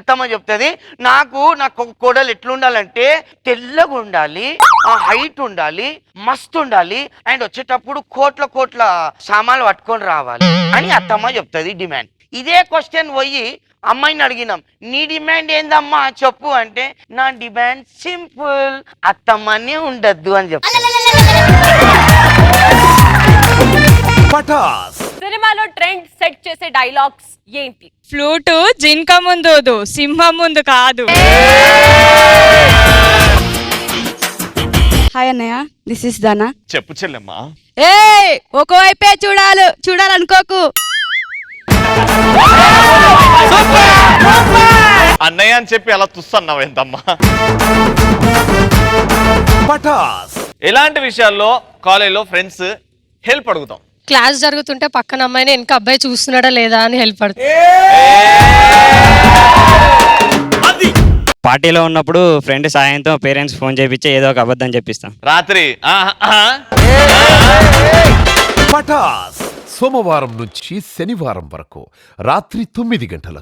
అత్తమ్మ చెప్తుంది నాకు కోడలు ఎట్లుండాలంటే తెల్లగా ఉండాలి, ఆ హైట్ ఉండాలి, మస్తు ఉండాలి, అండ్ వచ్చేటప్పుడు కోట్ల సామాన్లు పట్టుకొని రావాలి అని అత్తమ్మ చెప్తుంది డిమాండ్. ఇదే క్వశ్చన్ పోయి అమ్మాయిని అడిగినాం, నీ డిమాండ్ ఏందమ్మా చెప్పు అంటే, నా డిమాండ్ సింపుల్, అత్తమ్మనే ఉండద్దు అని చెప్తాను. సినిమాలో ట్రెండ్ సెట్ చేసే డైలాగ్స్ ఏంటి? ఫ్లూటు జింక ముందు సింహం ముందు కాదు. హాయ్ అన్నయ్య, దిస్ ఇస్ దానా. చెప్పు చెల్లెమ్మా. ఏ ఒకవైపే చూడాలనుకోకు. అన్నయ్య అని చెప్పి అలా తుస్తున్నావు ఏంటమ్మా? ఎలాంటి విషయాల్లో కాలేజీలో ఫ్రెండ్స్ హెల్ప్ అడుగుతాం? క్లాస్ జరుగుతుంటే పక్కన అమ్మాయిని వెనక అబ్బాయి చూస్తున్నాడా లేదా అని హెల్ప్ అడుగుతాం. పార్టీలో ఉన్నప్పుడు ఫ్రెండ్ సాయంతో పేరెంట్స్ ఫోన్ చేయించి ఏదో ఒక అబద్ధం చెప్పిస్తాం. రాత్రి పటాస్ సోమవారం నుంచి శనివారం వరకు రాత్రి 9 గంటలకు.